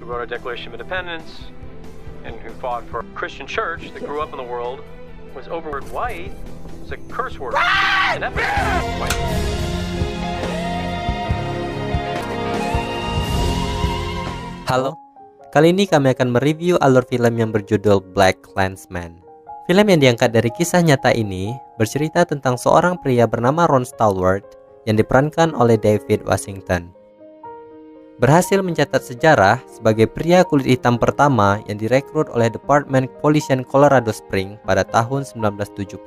who wrote our Declaration of Independence and who fought for a Christian church that grew up in the world, was overword white. It's a curse word. And that white. Halo, kali ini kami akan mereview alur film yang berjudul Black Klansman. Film yang diangkat dari kisah nyata ini bercerita tentang seorang pria bernama Ron Stallworth yang diperankan oleh David Washington. Berhasil mencatat sejarah sebagai pria kulit hitam pertama yang direkrut oleh Departemen Kepolisian Colorado Springs pada tahun 1970.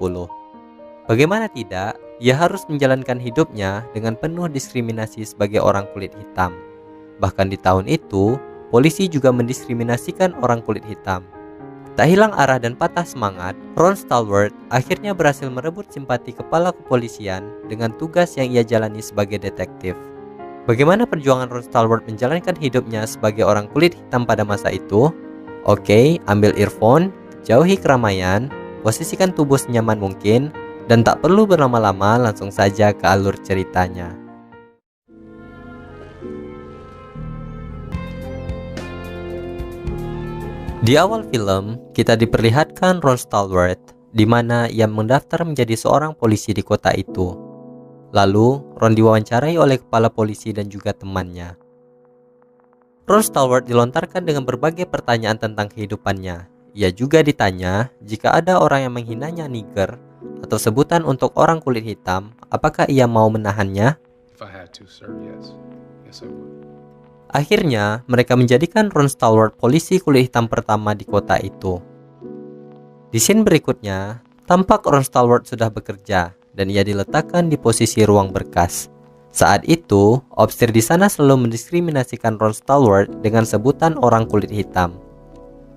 Bagaimana tidak, ia harus menjalankan hidupnya dengan penuh diskriminasi sebagai orang kulit hitam. Bahkan di tahun itu, polisi juga mendiskriminasikan orang kulit hitam. Tak hilang arah dan patah semangat, Ron Stallworth akhirnya berhasil merebut simpati kepala kepolisian dengan tugas yang ia jalani sebagai detektif. Bagaimana perjuangan Ron Stallworth menjalankan hidupnya sebagai orang kulit hitam pada masa itu? Oke, ambil earphone, jauhi keramaian, posisikan tubuh senyaman mungkin, dan tak perlu berlama-lama, langsung saja ke alur ceritanya. Di awal film, kita diperlihatkan Ron Stallworth, di mana ia mendaftar menjadi seorang polisi di kota itu. Lalu, Ron diwawancarai oleh kepala polisi dan juga temannya. Ron Stallworth dilontarkan dengan berbagai pertanyaan tentang kehidupannya. Ia juga ditanya jika ada orang yang menghinanya nigger atau sebutan untuk orang kulit hitam, apakah ia mau menahannya? Akhirnya, mereka menjadikan Ron Stallworth polisi kulit hitam pertama di kota itu. Di scene berikutnya, tampak Ron Stallworth sudah bekerja dan ia diletakkan di posisi ruang berkas. Saat itu, opsir di sana selalu mendiskriminasikan Ron Stallworth dengan sebutan orang kulit hitam.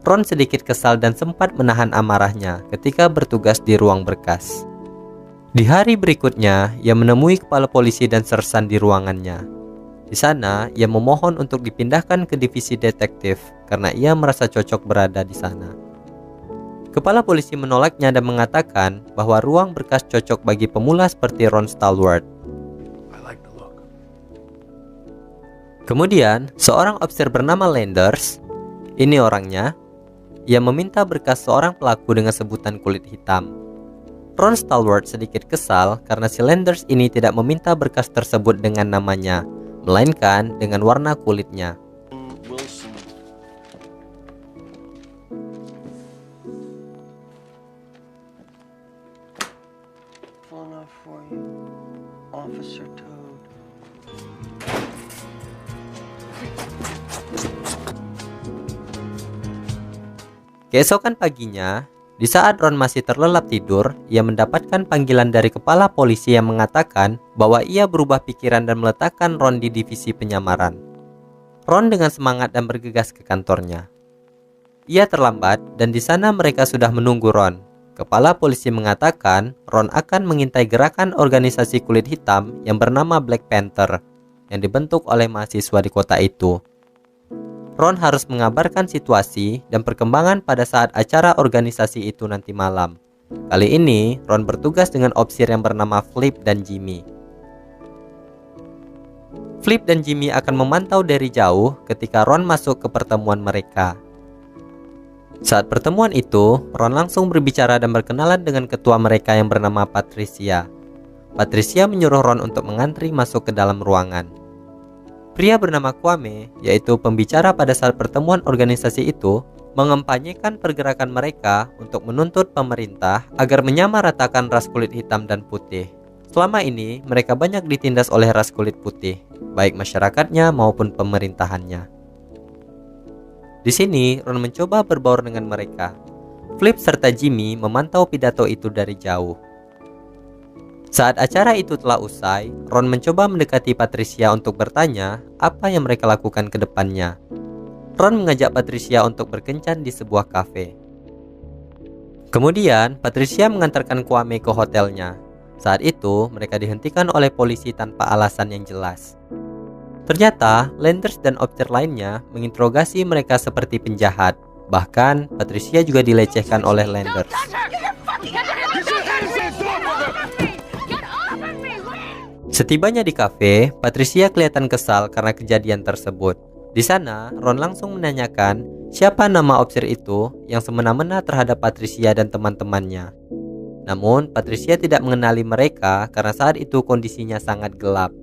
Ron sedikit kesal dan sempat menahan amarahnya ketika bertugas di ruang berkas. Di hari berikutnya, ia menemui kepala polisi dan sersan di ruangannya. Di sana, ia memohon untuk dipindahkan ke divisi detektif karena ia merasa cocok berada di sana. Kepala polisi menolaknya dan mengatakan bahwa ruang berkas cocok bagi pemula seperti Ron Stallworth. Kemudian, seorang officer bernama Landers, ini orangnya, ia meminta berkas seorang pelaku dengan sebutan kulit hitam. Ron Stallworth sedikit kesal karena si Landers ini tidak meminta berkas tersebut dengan namanya, melainkan dengan warna kulitnya. Keesokan paginya, di saat Ron masih terlelap tidur, ia mendapatkan panggilan dari kepala polisi yang mengatakan bahwa ia berubah pikiran dan meletakkan Ron di divisi penyamaran. Ron dengan semangat dan bergegas ke kantornya. Ia terlambat dan di sana mereka sudah menunggu Ron. Kepala polisi mengatakan Ron akan mengintai gerakan organisasi kulit hitam yang bernama Black Panther yang dibentuk oleh mahasiswa di kota itu. Ron harus mengabarkan situasi dan perkembangan pada saat acara organisasi itu nanti malam. Kali ini, Ron bertugas dengan opsir yang bernama Flip dan Jimmy. Flip dan Jimmy akan memantau dari jauh ketika Ron masuk ke pertemuan mereka. Saat pertemuan itu, Ron langsung berbicara dan berkenalan dengan ketua mereka yang bernama Patricia. Patricia menyuruh Ron untuk mengantri masuk ke dalam ruangan. Pria bernama Kwame, yaitu pembicara pada saat pertemuan organisasi itu, mengempanyekan pergerakan mereka untuk menuntut pemerintah agar menyamaratakan ras kulit hitam dan putih. Selama ini, mereka banyak ditindas oleh ras kulit putih, baik masyarakatnya maupun pemerintahannya. Di sini, Ron mencoba berbaur dengan mereka. Flip serta Jimmy memantau pidato itu dari jauh. Saat acara itu telah usai, Ron mencoba mendekati Patricia untuk bertanya apa yang mereka lakukan ke depannya. Ron mengajak Patricia untuk berkencan di sebuah kafe. Kemudian, Patricia mengantarkan Kwame ke hotelnya. Saat itu, mereka dihentikan oleh polisi tanpa alasan yang jelas. Ternyata, Landers dan opsir lainnya menginterogasi mereka seperti penjahat. Bahkan, Patricia juga dilecehkan oleh Landers. Setibanya di kafe, Patricia kelihatan kesal karena kejadian tersebut. Di Di sana, Ron langsung menanyakan siapa nama opsir itu yang semena-mena terhadap Patricia dan teman-temannya. Namun, Patricia tidak mengenali mereka karena saat itu kondisinya sangat gelap.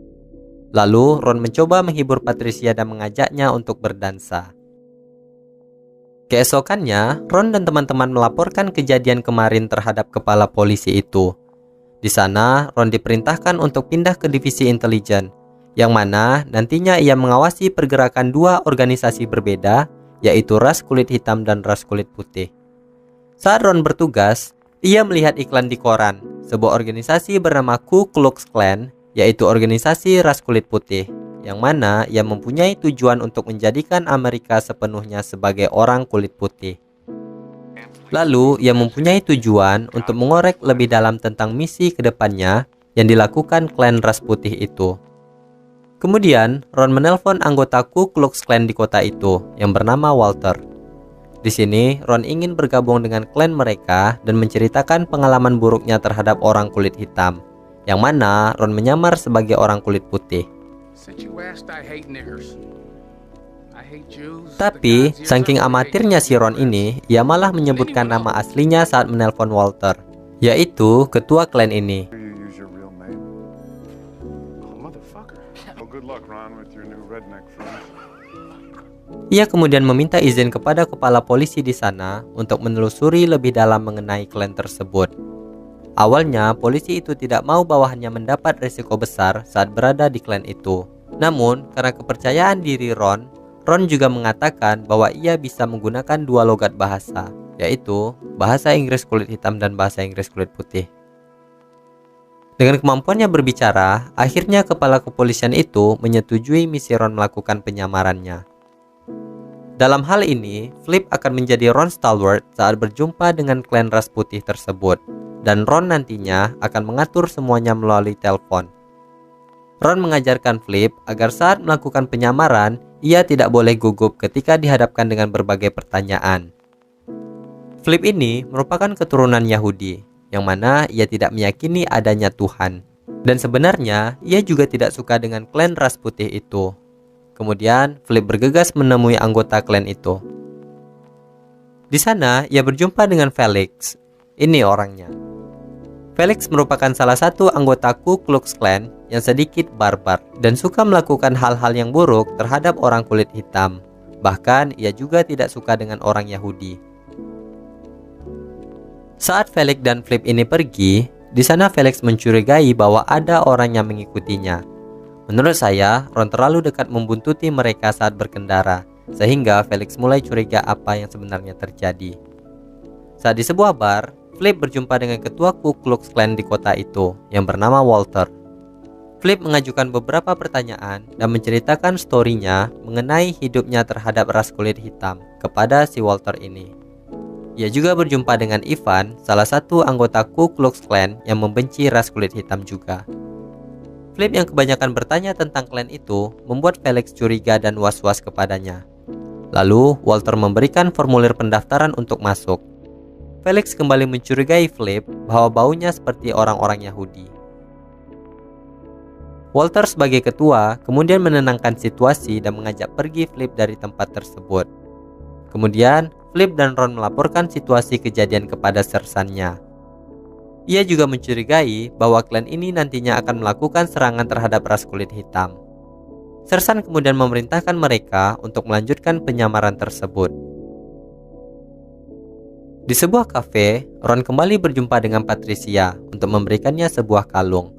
Lalu, Ron mencoba menghibur Patricia dan mengajaknya untuk berdansa. Keesokannya, Ron dan teman-teman melaporkan kejadian kemarin terhadap kepala polisi itu. Di sana, Ron diperintahkan untuk pindah ke divisi intelijen, yang mana nantinya ia mengawasi pergerakan dua organisasi berbeda, yaitu ras kulit hitam dan ras kulit putih. Saat Ron bertugas, ia melihat iklan di koran, sebuah organisasi bernama Ku Klux Klan, yaitu organisasi ras kulit putih, yang mana ia mempunyai tujuan untuk menjadikan Amerika sepenuhnya sebagai orang kulit putih. Lalu, ia mempunyai tujuan untuk mengorek lebih dalam tentang misi ke depannya yang dilakukan klan ras putih itu. Kemudian, Ron menelpon anggota Ku Klux Klan di kota itu yang bernama Walter. Di sini, Ron ingin bergabung dengan klan mereka dan menceritakan pengalaman buruknya terhadap orang kulit hitam, yang mana Ron menyamar sebagai orang kulit putih. Tapi, saking amatirnya si Ron ini, ia malah menyebutkan nama aslinya saat menelpon Walter, yaitu ketua klan ini. Ia kemudian meminta izin kepada kepala polisi di sana untuk menelusuri lebih dalam mengenai klan tersebut. Awalnya, polisi itu tidak mau bawahannya mendapat risiko besar saat berada di klan itu. Namun, karena kepercayaan diri Ron juga mengatakan bahwa ia bisa menggunakan dua logat bahasa, yaitu bahasa Inggris kulit hitam dan bahasa Inggris kulit putih. Dengan kemampuannya berbicara, akhirnya kepala kepolisian itu menyetujui misi Ron melakukan penyamarannya. Dalam hal ini, Flip akan menjadi Ron Stallworth saat berjumpa dengan klan ras putih tersebut, dan Ron nantinya akan mengatur semuanya melalui telepon. Ron mengajarkan Flip agar saat melakukan penyamaran, ia tidak boleh gugup ketika dihadapkan dengan berbagai pertanyaan. Flip ini merupakan keturunan Yahudi, yang mana ia tidak meyakini adanya Tuhan. Dan sebenarnya, ia juga tidak suka dengan klan ras putih itu. Kemudian, Flip bergegas menemui anggota klan itu. Di sana, ia berjumpa dengan Felix. Ini orangnya. Felix merupakan salah satu anggota Ku Klux Klan yang sedikit barbar dan suka melakukan hal-hal yang buruk terhadap orang kulit hitam. Bahkan, ia juga tidak suka dengan orang Yahudi. Saat Felix dan Flip ini pergi, di sana Felix mencurigai bahwa ada orang yang mengikutinya. Menurut saya, Ron terlalu dekat membuntuti mereka saat berkendara, sehingga Felix mulai curiga apa yang sebenarnya terjadi. Saat di sebuah bar, Flip berjumpa dengan ketua Ku Klux Klan di kota itu, yang bernama Walter. Flip mengajukan beberapa pertanyaan dan menceritakan story-nya mengenai hidupnya terhadap ras kulit hitam kepada si Walter ini. Ia juga berjumpa dengan Ivan, salah satu anggota Ku Klux Klan yang membenci ras kulit hitam juga. Flip yang kebanyakan bertanya tentang klan itu membuat Felix curiga dan was-was kepadanya. Lalu, Walter memberikan formulir pendaftaran untuk masuk. Felix kembali mencurigai Flip bahwa baunya seperti orang-orang Yahudi. Walter sebagai ketua kemudian menenangkan situasi dan mengajak pergi Flip dari tempat tersebut. Kemudian, Flip dan Ron melaporkan situasi kejadian kepada sersannya. Ia juga mencurigai bahwa klan ini nantinya akan melakukan serangan terhadap ras kulit hitam. Sersan kemudian memerintahkan mereka untuk melanjutkan penyamaran tersebut. Di sebuah kafe, Ron kembali berjumpa dengan Patricia untuk memberikannya sebuah kalung.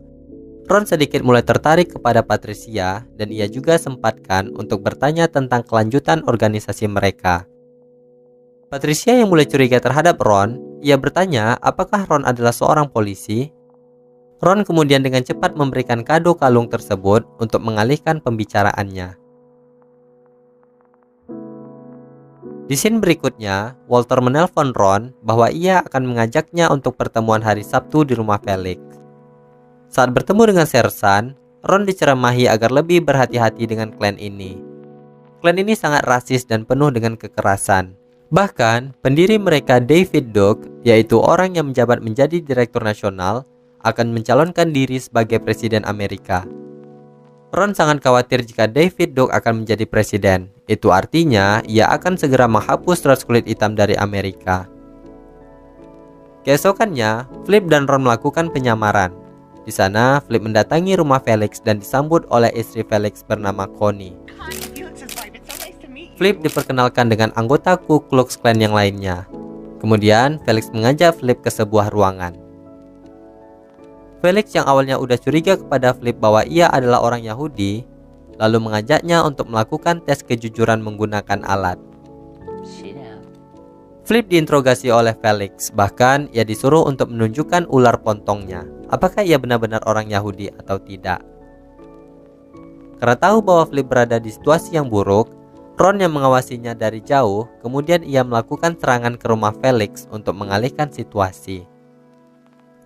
Ron sedikit mulai tertarik kepada Patricia dan ia juga sempatkan untuk bertanya tentang kelanjutan organisasi mereka. Patricia yang mulai curiga terhadap Ron, ia bertanya apakah Ron adalah seorang polisi. Ron kemudian dengan cepat memberikan kado kalung tersebut untuk mengalihkan pembicaraannya. Di scene berikutnya, Walter menelpon Ron bahwa ia akan mengajaknya untuk pertemuan hari Sabtu di rumah Felix. Saat bertemu dengan sersan, Ron diceramahi agar lebih berhati-hati dengan klan ini. Klan ini sangat rasis dan penuh dengan kekerasan. Bahkan, pendiri mereka David Duke, yaitu orang yang menjabat menjadi direktur nasional, akan mencalonkan diri sebagai presiden Amerika. Ron sangat khawatir jika David Duke akan menjadi presiden. Itu artinya ia akan segera menghapus ras kulit hitam dari Amerika. Keesokannya, Flip dan Ron melakukan penyamaran. Di sana, Flip mendatangi rumah Felix dan disambut oleh istri Felix bernama Connie. Flip diperkenalkan dengan anggota Ku Klux Klan yang lainnya. Kemudian, Felix mengajak Flip ke sebuah ruangan. Felix yang awalnya udah curiga kepada Flip bahwa ia adalah orang Yahudi, lalu mengajaknya untuk melakukan tes kejujuran menggunakan alat. Flip diinterogasi oleh Felix, bahkan ia disuruh untuk menunjukkan ular pontongnya. Apakah ia benar-benar orang Yahudi atau tidak? Karena tahu bahwa Flip berada di situasi yang buruk, Ron yang mengawasinya dari jauh, kemudian ia melakukan serangan ke rumah Felix untuk mengalihkan situasi.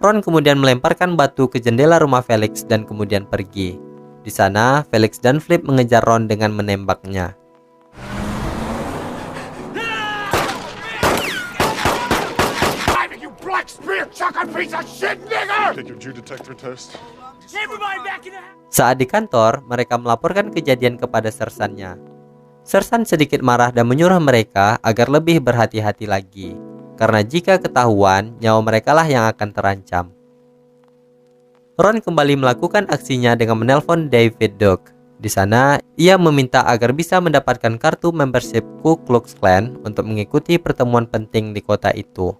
Ron kemudian melemparkan batu ke jendela rumah Felix dan kemudian pergi. Di sana, Felix dan Flip mengejar Ron dengan menembaknya. Saat di kantor, mereka melaporkan kejadian kepada sersannya. Sersan sedikit marah dan menyuruh mereka agar lebih berhati-hati lagi. Karena jika ketahuan, nyawa mereka lah yang akan terancam. Ron kembali melakukan aksinya dengan menelpon David Duke. Di sana, ia meminta agar bisa mendapatkan kartu membership Ku Klux Klan untuk mengikuti pertemuan penting di kota itu.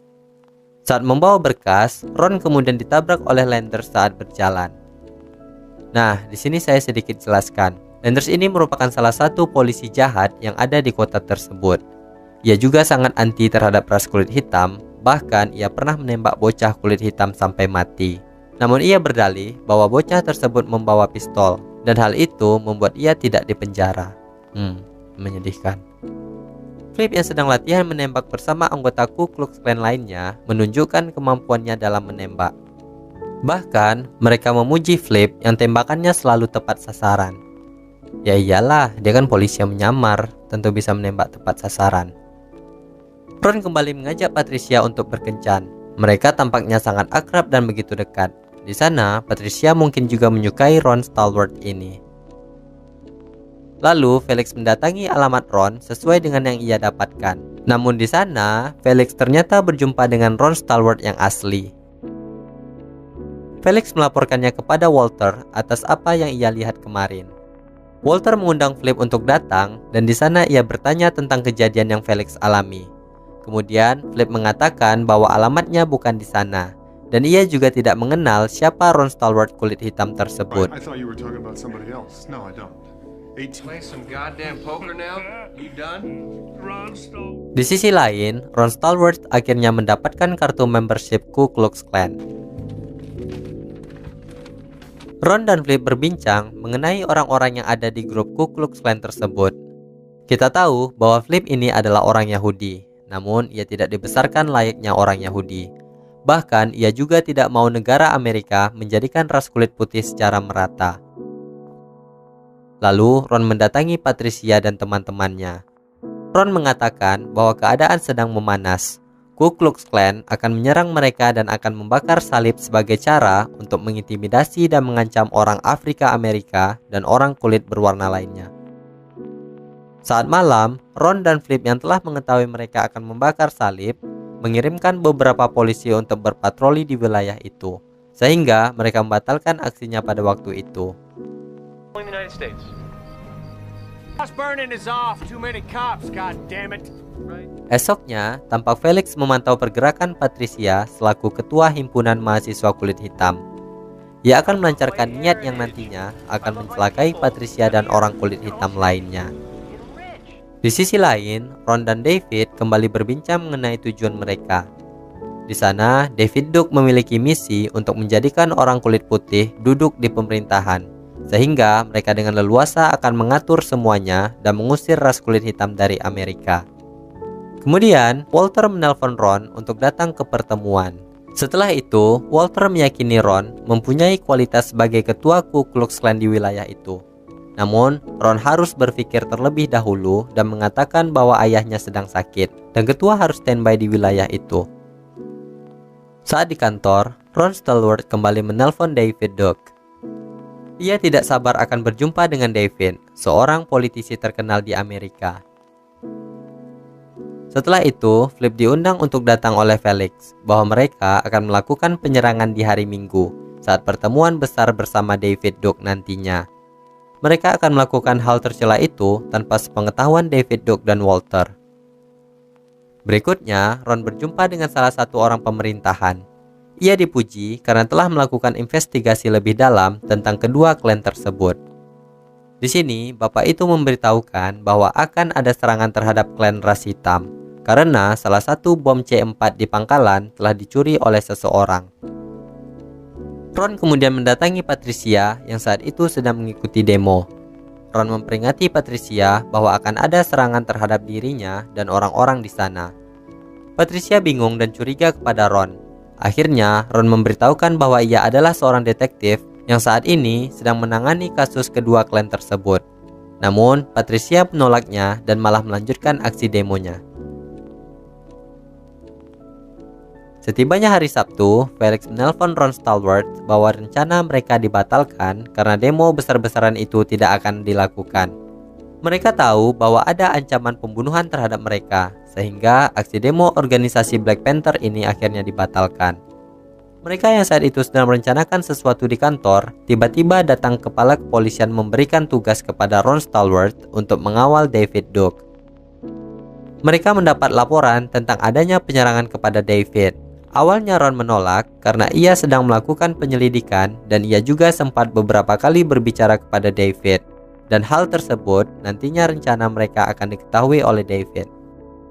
Saat membawa berkas, Ron kemudian ditabrak oleh Landers saat berjalan. Nah, di sini saya sedikit jelaskan. Landers ini merupakan salah satu polisi jahat yang ada di kota tersebut. Ia juga sangat anti terhadap ras kulit hitam, bahkan ia pernah menembak bocah kulit hitam sampai mati. Namun ia berdalih bahwa bocah tersebut membawa pistol, dan hal itu membuat ia tidak dipenjara. Menyedihkan. Flip yang sedang latihan menembak bersama anggota Ku Klux Klan lainnya menunjukkan kemampuannya dalam menembak. Bahkan, mereka memuji Flip yang tembakannya selalu tepat sasaran. Ya iyalah, dia kan polisi yang menyamar, tentu bisa menembak tepat sasaran. Ron kembali mengajak Patricia untuk berkencan. Mereka tampaknya sangat akrab dan begitu dekat. Di sana, Patricia mungkin juga menyukai Ron Stallworth ini. Lalu, Felix mendatangi alamat Ron sesuai dengan yang ia dapatkan. Namun di sana, Felix ternyata berjumpa dengan Ron Stallworth yang asli. Felix melaporkannya kepada Walter atas apa yang ia lihat kemarin. Walter mengundang Flip untuk datang, dan di sana ia bertanya tentang kejadian yang Felix alami. Kemudian, Flip mengatakan bahwa alamatnya bukan di sana, dan ia juga tidak mengenal siapa Ron Stallworth kulit hitam tersebut. Di sisi lain, Ron Stallworth akhirnya mendapatkan kartu membership Ku Klux Klan. Ron dan Flip berbincang mengenai orang-orang yang ada di grup Ku Klux Klan tersebut. Kita tahu bahwa Flip ini adalah orang Yahudi, namun ia tidak dibesarkan layaknya orang Yahudi. Bahkan ia juga tidak mau negara Amerika menjadikan ras kulit putih secara merata. Lalu Ron mendatangi Patricia dan teman-temannya. Ron mengatakan bahwa keadaan sedang memanas. Ku Klux Klan akan menyerang mereka dan akan membakar salib sebagai cara untuk mengintimidasi dan mengancam orang Afrika Amerika dan orang kulit berwarna lainnya. Saat malam, Ron dan Flip yang telah mengetahui mereka akan membakar salib, mengirimkan beberapa polisi untuk berpatroli di wilayah itu, sehingga mereka membatalkan aksinya pada waktu itu. Esoknya, tampak Felix memantau pergerakan Patricia selaku ketua himpunan mahasiswa kulit hitam. Ia akan melancarkan niat yang nantinya akan mencelakai Patricia dan orang kulit hitam lainnya. Di sisi lain, Ron dan David kembali berbincang mengenai tujuan mereka. Di sana, David Duke memiliki misi untuk menjadikan orang kulit putih duduk di pemerintahan, sehingga mereka dengan leluasa akan mengatur semuanya dan mengusir ras kulit hitam dari Amerika. Kemudian, Walter menelpon Ron untuk datang ke pertemuan. Setelah itu, Walter meyakini Ron mempunyai kualitas sebagai ketua Ku Klux Klan di wilayah itu. Namun, Ron harus berpikir terlebih dahulu dan mengatakan bahwa ayahnya sedang sakit dan ketua harus standby di wilayah itu. Saat di kantor, Ron Stallworth kembali menelpon David Duke. Ia tidak sabar akan berjumpa dengan David, seorang politisi terkenal di Amerika. Setelah itu, Flip diundang untuk datang oleh Felix bahwa mereka akan melakukan penyerangan di hari Minggu saat pertemuan besar bersama David Duke nantinya. Mereka akan melakukan hal tercela itu tanpa sepengetahuan David Duke dan Walter. Berikutnya, Ron berjumpa dengan salah satu orang pemerintahan. Ia dipuji karena telah melakukan investigasi lebih dalam tentang kedua klan tersebut. Di sini, bapak itu memberitahukan bahwa akan ada serangan terhadap klan ras hitam karena salah satu bom C4 di pangkalan telah dicuri oleh seseorang. Ron kemudian mendatangi Patricia yang saat itu sedang mengikuti demo. Ron memperingati Patricia bahwa akan ada serangan terhadap dirinya dan orang-orang di sana. Patricia bingung dan curiga kepada Ron. Akhirnya, Ron memberitahukan bahwa ia adalah seorang detektif yang saat ini sedang menangani kasus kedua klan tersebut. Namun, Patricia menolaknya dan malah melanjutkan aksi demonya. Setibanya hari Sabtu, Felix menelpon Ron Stallworth bahwa rencana mereka dibatalkan karena demo besar-besaran itu tidak akan dilakukan. Mereka tahu bahwa ada ancaman pembunuhan terhadap mereka, sehingga aksi demo organisasi Black Panther ini akhirnya dibatalkan. Mereka yang saat itu sedang merencanakan sesuatu di kantor, tiba-tiba datang kepala kepolisian memberikan tugas kepada Ron Stallworth untuk mengawal David Duke. Mereka mendapat laporan tentang adanya penyerangan kepada David. Awalnya Ron menolak karena ia sedang melakukan penyelidikan dan ia juga sempat beberapa kali berbicara kepada David. Dan hal tersebut nantinya rencana mereka akan diketahui oleh David.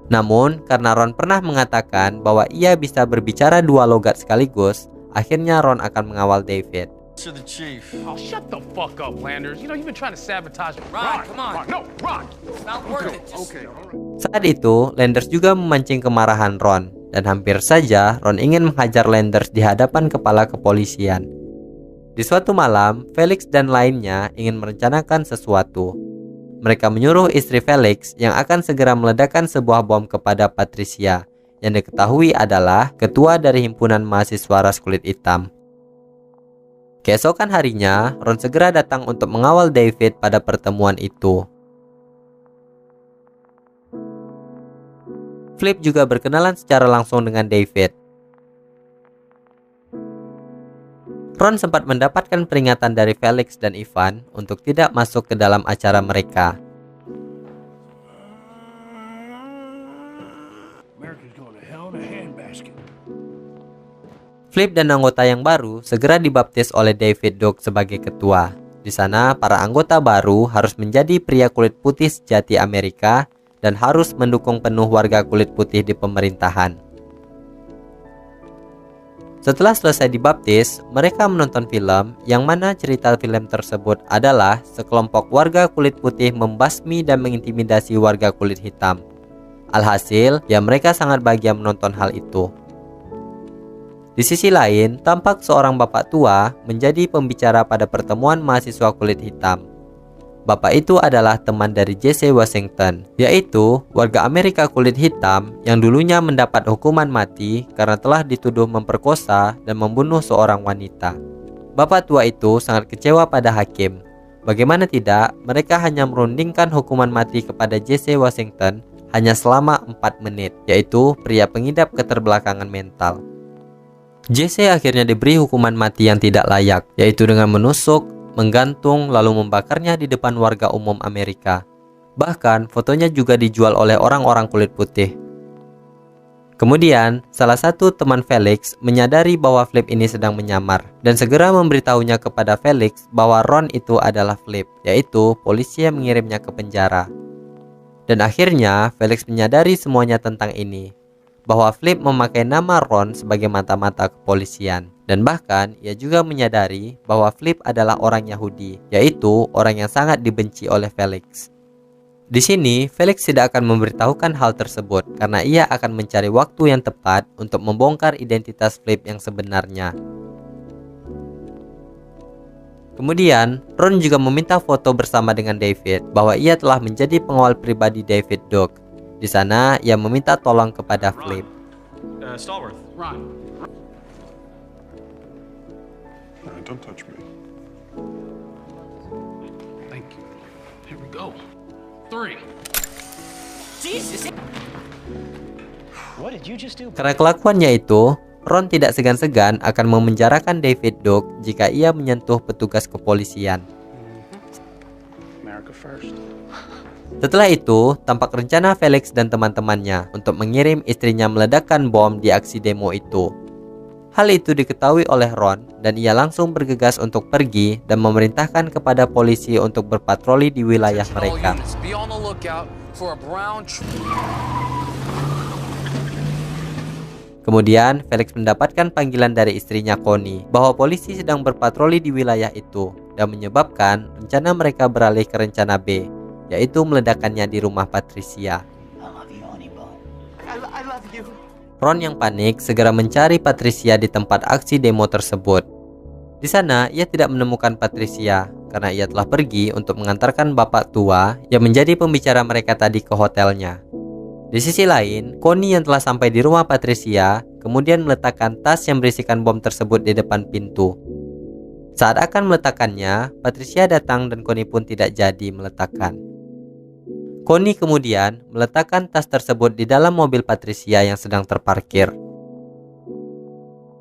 Namun, karena Ron pernah mengatakan bahwa ia bisa berbicara dua logat sekaligus, akhirnya Ron akan mengawal David. To the chief. Oh, shut the fuck up, Landers. You know, you've been trying to sabotage me. Ron, come on. No, Ron. It's not worth it. Just... Okay, all right. Saat itu, Landers juga memancing kemarahan Ron, dan hampir saja Ron ingin menghajar Landers di hadapan kepala kepolisian. Di suatu malam, Felix dan lainnya ingin merencanakan sesuatu. Mereka menyuruh istri Felix yang akan segera meledakkan sebuah bom kepada Patricia, yang diketahui adalah ketua dari himpunan mahasiswa ras kulit hitam. Keesokan harinya, Ron segera datang untuk mengawal David pada pertemuan itu. Flip juga berkenalan secara langsung dengan David. Ron sempat mendapatkan peringatan dari Felix dan Ivan untuk tidak masuk ke dalam acara mereka. Flip dan anggota yang baru segera dibaptis oleh David Duke sebagai ketua. Di sana, para anggota baru harus menjadi pria kulit putih sejati Amerika dan harus mendukung penuh warga kulit putih di pemerintahan. Setelah selesai dibaptis, mereka menonton film yang mana cerita film tersebut adalah sekelompok warga kulit putih membasmi dan mengintimidasi warga kulit hitam. Alhasil, ya mereka sangat bahagia menonton hal itu. Di sisi lain, tampak seorang bapak tua menjadi pembicara pada pertemuan mahasiswa kulit hitam. Bapak itu adalah teman dari Jesse Washington, yaitu warga Amerika kulit hitam yang dulunya mendapat hukuman mati karena telah dituduh memperkosa dan membunuh seorang wanita. Bapak tua itu sangat kecewa pada hakim. Bagaimana tidak, mereka hanya merundingkan hukuman mati kepada Jesse Washington hanya selama 4 menit, yaitu pria pengidap keterbelakangan mental. Jesse akhirnya diberi hukuman mati yang tidak layak, yaitu dengan menusuk, menggantung, lalu membakarnya di depan warga umum Amerika. Bahkan, fotonya juga dijual oleh orang-orang kulit putih. Kemudian, salah satu teman Felix menyadari bahwa Flip ini sedang menyamar, dan segera memberitahunya kepada Felix bahwa Ron itu adalah Flip, yaitu polisi yang mengirimnya ke penjara. Dan akhirnya, Felix menyadari semuanya tentang ini, bahwa Flip memakai nama Ron sebagai mata-mata kepolisian. Dan bahkan ia juga menyadari bahwa Flip adalah orang Yahudi, yaitu orang yang sangat dibenci oleh Felix. Di sini, Felix tidak akan memberitahukan hal tersebut karena ia akan mencari waktu yang tepat untuk membongkar identitas Flip yang sebenarnya. Kemudian, Ron juga meminta foto bersama dengan David bahwa ia telah menjadi pengawal pribadi David Duke. Di sana, ia meminta tolong kepada Flip. Stallworth. Ron. Don't touch me. Here we go. 3. What did you just do? Karena kelakuannya itu, Ron tidak segan-segan akan memenjarakan David Duke jika ia menyentuh petugas kepolisian. America first. Setelah itu, tampak rencana Felix dan teman-temannya untuk mengirim istrinya meledakkan bom di aksi demo itu. Hal itu diketahui oleh Ron dan ia langsung bergegas untuk pergi dan memerintahkan kepada polisi untuk berpatroli di wilayah mereka. Be on the lookout for a brown Kemudian, Felix mendapatkan panggilan dari istrinya Connie bahwa polisi sedang berpatroli di wilayah itu dan menyebabkan rencana mereka beralih ke rencana B, yaitu meledakannya di rumah Patricia. Ron yang panik segera mencari Patricia di tempat aksi demo tersebut. Di sana, ia tidak menemukan Patricia karena ia telah pergi untuk mengantarkan bapak tua yang menjadi pembicara mereka tadi ke hotelnya. Di sisi lain, Connie yang telah sampai di rumah Patricia kemudian meletakkan tas yang berisikan bom tersebut di depan pintu. Saat akan meletakkannya, Patricia datang dan Connie pun tidak jadi meletakkan. Connie kemudian meletakkan tas tersebut di dalam mobil Patricia yang sedang terparkir.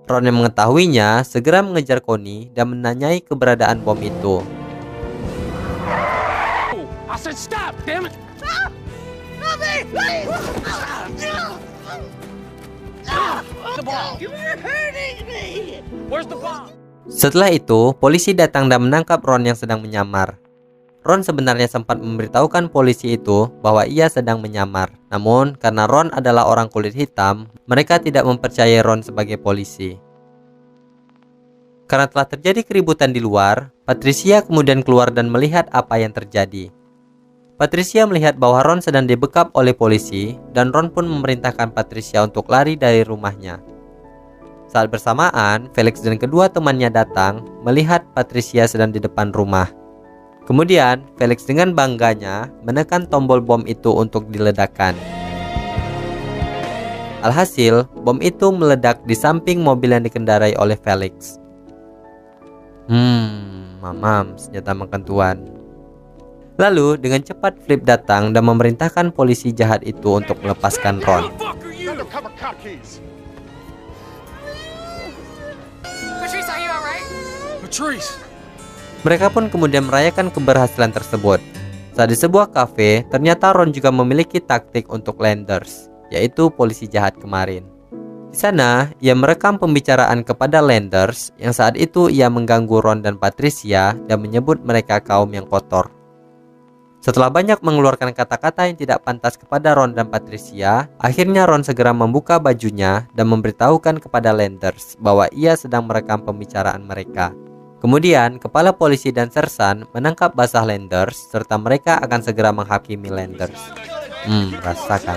Ron yang mengetahuinya segera mengejar Connie dan menanyai keberadaan bom itu. I said stop, damn it! The bomb. You're hurting me. Where's the bomb? Setelah itu, polisi datang dan menangkap Ron yang sedang menyamar. Ron sebenarnya sempat memberitahukan polisi itu bahwa ia sedang menyamar. Namun, karena Ron adalah orang kulit hitam, mereka tidak mempercayai Ron sebagai polisi. Karena telah terjadi keributan di luar, Patricia kemudian keluar dan melihat apa yang terjadi. Patricia melihat bahwa Ron sedang dibekap oleh polisi dan Ron pun memerintahkan Patricia untuk lari dari rumahnya. Saat bersamaan, Felix dan kedua temannya datang melihat Patricia sedang di depan rumah. Kemudian, Felix dengan bangganya menekan tombol bom itu untuk diledakkan. Alhasil, bom itu meledak di samping mobil yang dikendarai oleh Felix. Mamam, senjata makan tuan. Lalu, dengan cepat Flip datang dan memerintahkan polisi jahat itu untuk melepaskan Ron. Patrice, are you alright? Patrice! Mereka pun kemudian merayakan keberhasilan tersebut. Saat di sebuah kafe, ternyata Ron juga memiliki taktik untuk Landers, yaitu polisi jahat kemarin. Di sana, ia merekam pembicaraan kepada Landers yang saat itu ia mengganggu Ron dan Patricia dan menyebut mereka kaum yang kotor. Setelah banyak mengeluarkan kata-kata yang tidak pantas kepada Ron dan Patricia, akhirnya Ron segera membuka bajunya dan memberitahukan kepada Landers bahwa ia sedang merekam pembicaraan mereka. Kemudian, kepala polisi dan sersan menangkap basah Landers serta mereka akan segera menghakimi Landers. Rasakan.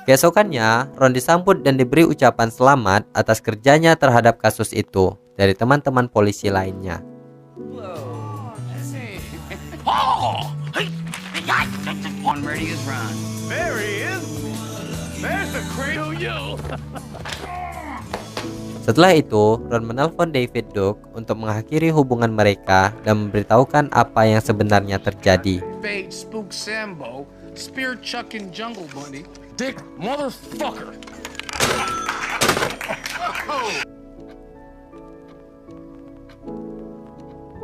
Keesokannya, Ron disambut dan diberi ucapan selamat atas kerjanya terhadap kasus itu dari teman-teman polisi lainnya. One ready is run. There he is. There's the crew, you. Setelah itu, Ron menelpon David Duke untuk mengakhiri hubungan mereka dan memberitahukan apa yang sebenarnya terjadi. Fade spook Sambo, spear chucking jungle bunny, dick motherfucker.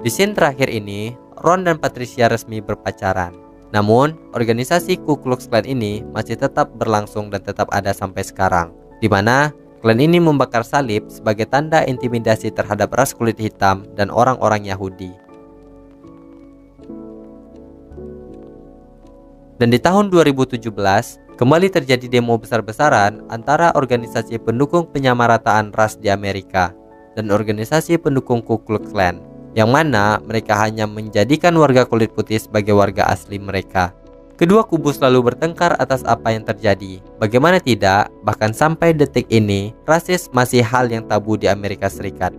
Di scene terakhir ini, Ron dan Patricia resmi berpacaran. Namun, organisasi Ku Klux Klan ini masih tetap berlangsung dan tetap ada sampai sekarang, di mana klan ini membakar salib sebagai tanda intimidasi terhadap ras kulit hitam dan orang-orang Yahudi. Dan di tahun 2017, kembali terjadi demo besar-besaran antara organisasi pendukung penyamarataan ras di Amerika dan organisasi pendukung Ku Klux Klan, yang mana mereka hanya menjadikan warga kulit putih sebagai warga asli mereka. Kedua kubu selalu bertengkar atas apa yang terjadi. Bagaimana tidak, bahkan sampai detik ini, rasis masih hal yang tabu di Amerika Serikat.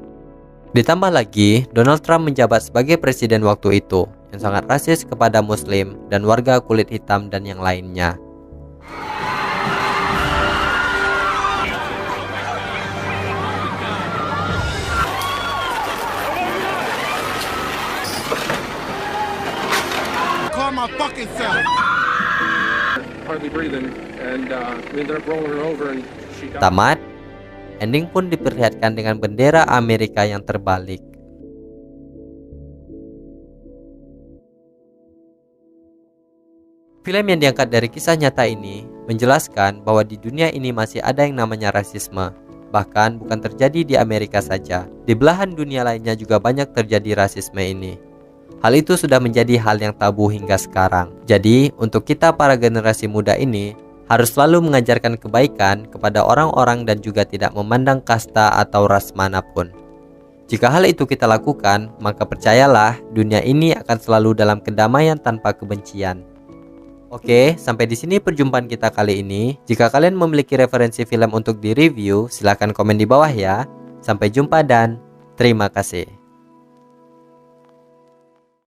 Ditambah lagi, Donald Trump menjabat sebagai presiden waktu itu, yang sangat rasis kepada Muslim dan warga kulit hitam dan yang lainnya. fucking self. Hardly breathing, and we ended up rolling her over, and she died. Tamat. Ending pun diperlihatkan dengan bendera Amerika yang terbalik. Film yang diangkat dari kisah nyata ini menjelaskan bahwa di dunia ini masih ada yang namanya rasisme. Bahkan bukan terjadi di Amerika saja, di belahan dunia lainnya juga banyak terjadi rasisme ini. Hal itu sudah menjadi hal yang tabu hingga sekarang. Jadi, untuk kita para generasi muda ini harus selalu mengajarkan kebaikan kepada orang-orang dan juga tidak memandang kasta atau ras manapun. Jika hal itu kita lakukan, maka percayalah dunia ini akan selalu dalam kedamaian tanpa kebencian. Oke, sampai di sini perjumpaan kita kali ini. Jika kalian memiliki referensi film untuk direview, silahkan komen di bawah ya. Sampai jumpa dan terima kasih.